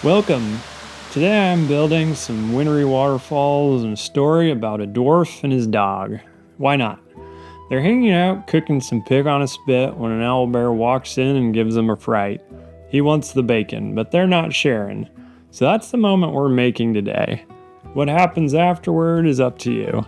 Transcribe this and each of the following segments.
Welcome! Today I'm building some wintry waterfalls and a story about a dwarf and his dog. Why not? They're hanging out cooking some pig on a spit when an owlbear walks in and gives them a fright. He wants the bacon, but they're not sharing. So that's the moment we're making today. What happens afterward is up to you.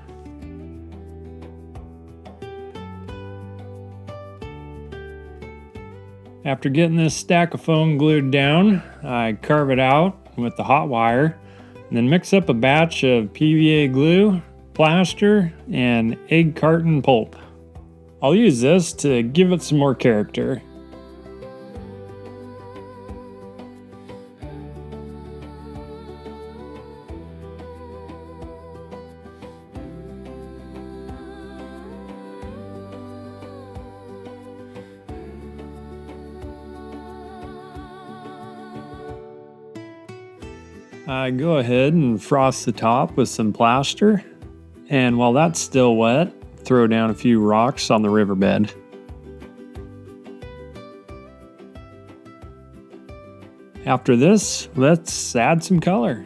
After getting this stack of foam glued down, I carve it out with the hot wire, and then mix up a batch of PVA glue, plaster, and egg carton pulp. I'll use this to give it some more character. I go ahead and frost the top with some plaster, and while that's still wet, throw down a few rocks on the riverbed. After this, let's add some color.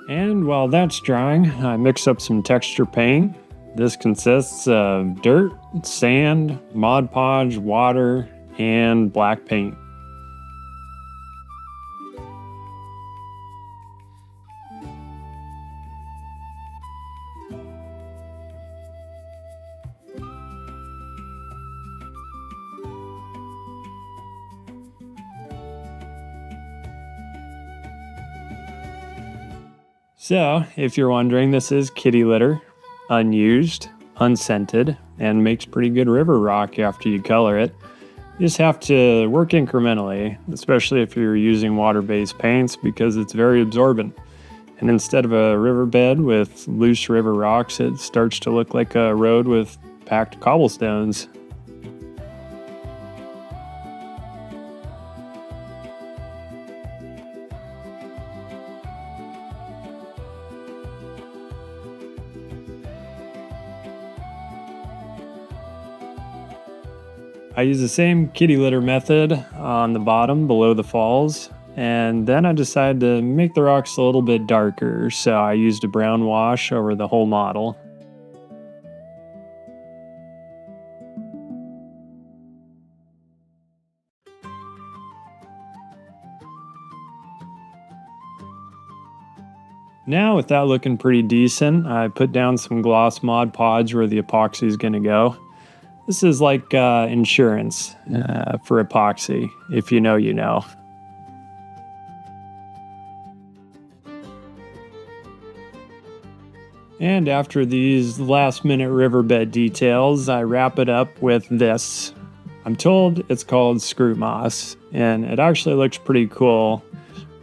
And while that's drying, I mix up some texture paint. This consists of dirt, sand, Mod Podge, water, and black paint. So, if you're wondering, this is kitty litter, unused, unscented, and makes pretty good river rock after you color it. You just have to work incrementally, especially if you're using water-based paints because it's very absorbent. And instead of a riverbed with loose river rocks, it starts to look like a road with packed cobblestones. I use the same kitty litter method on the bottom below the falls, and then I decided to make the rocks a little bit darker, so I used a brown wash over the whole model. Now, with that looking pretty decent, I put down some gloss Mod Podge where the epoxy is going to go. This is like insurance for epoxy. If you know, you know. And after these last minute riverbed details, I wrap it up with this. I'm told it's called screw moss, and it actually looks pretty cool.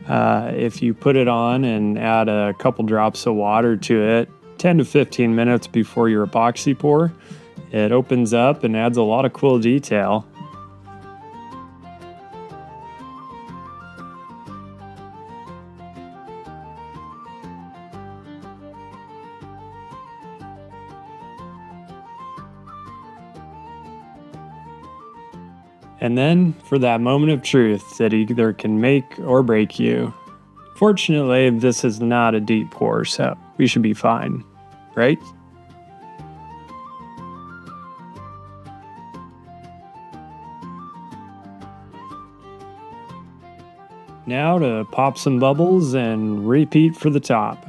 If you put it on and add a couple drops of water to it, 10 to 15 minutes before your epoxy pour, it opens up and adds a lot of cool detail. And then for that moment of truth that either can make or break you. Fortunately, this is not a deep pour, so we should be fine, right? Now to pop some bubbles and repeat for the top.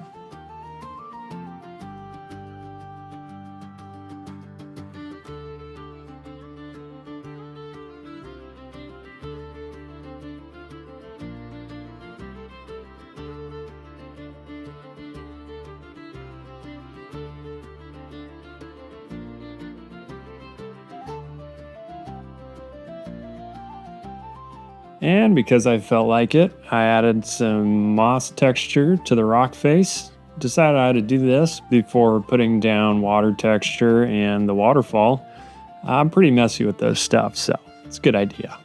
And because I felt like it, I added some moss texture to the rock face. Decided I had to do this before putting down water texture and the waterfall. I'm pretty messy with this stuff, so it's a good idea.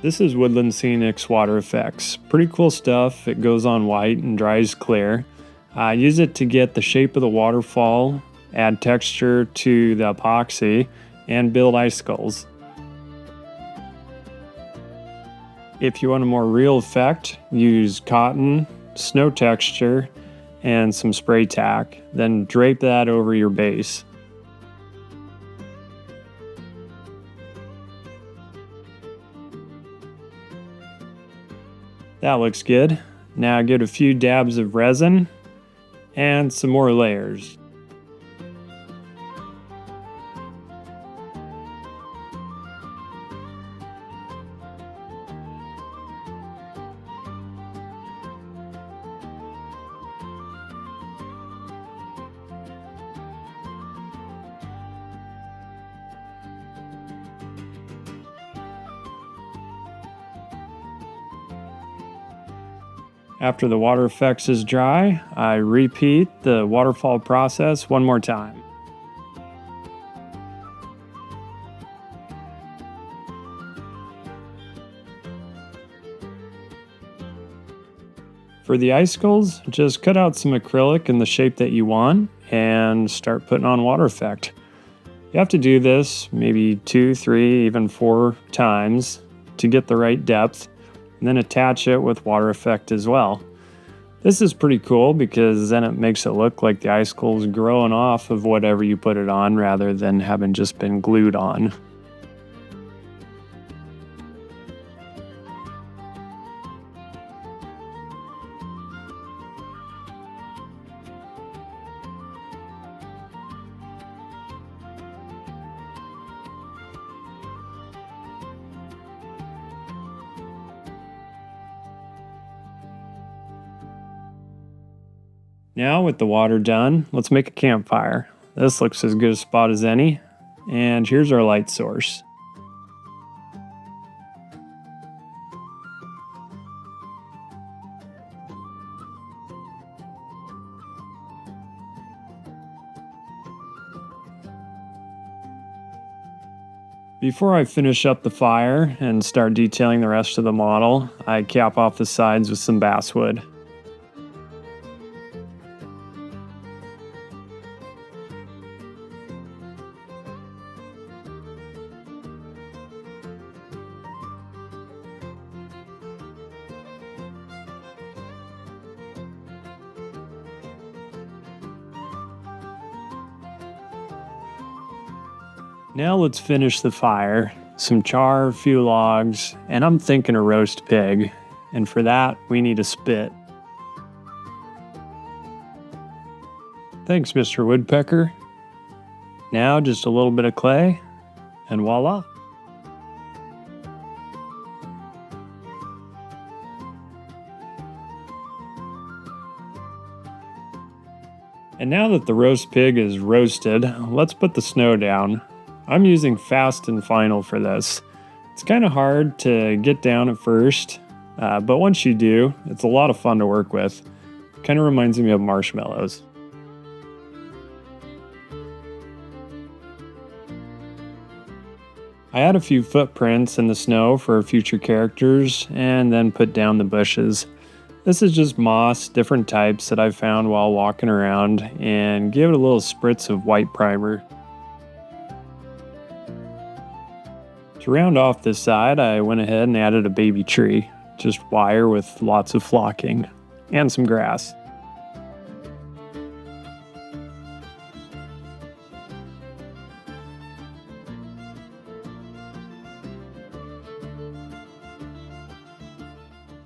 This is Woodland Scenic's water effects. Pretty cool stuff. It goes on white and dries clear. I use it to get the shape of the waterfall, add texture to the epoxy, and build icicles. If you want a more real effect, use cotton, snow texture, and some spray tack. Then drape that over your base. That looks good. Now get a few dabs of resin and some more layers. After the water effects is dry, I repeat the waterfall process one more time. For the icicles, just cut out some acrylic in the shape that you want and start putting on water effect. You have to do this maybe 2, 3, even 4 times to get the right depth, and then attach it with water effect as well. This is pretty cool because then it makes it look like the icicle's growing off of whatever you put it on rather than having just been glued on. Now with the water done, let's make a campfire. This looks as good a spot as any, and here's our light source. Before I finish up the fire and start detailing the rest of the model, I cap off the sides with some basswood. Now let's finish the fire. Some char, a few logs, and I'm thinking a roast pig. And for that, we need a spit. Thanks, Mr. Woodpecker. Now just a little bit of clay, and voila. And now that the roast pig is roasted, let's put the snow down. I'm using Fast and Final for this. It's kind of hard to get down at first, but once you do, it's a lot of fun to work with. Kind of reminds me of marshmallows. I add a few footprints in the snow for future characters and then put down the bushes. This is just moss, different types that I found while walking around, and give it a little spritz of white primer. To round off this side, I went ahead and added a baby tree, just wire with lots of flocking, and some grass.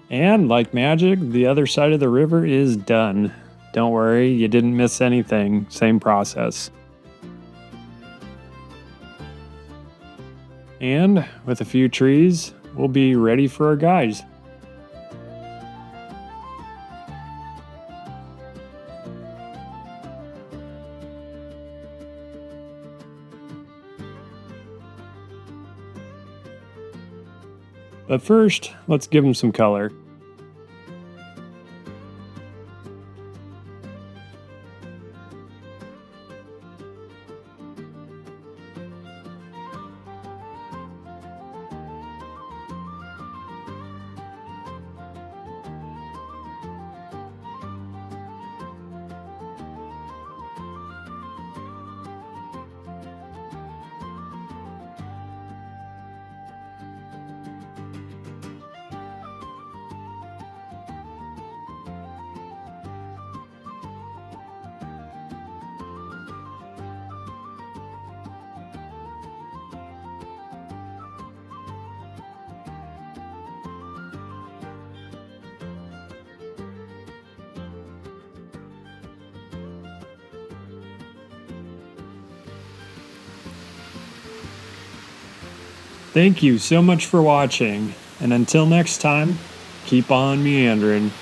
And like magic, the other side of the river is done. Don't worry, you didn't miss anything, same process. And with a few trees, we'll be ready for our guys. But first, let's give them some color. Thank you so much for watching, and until next time, keep on meandering.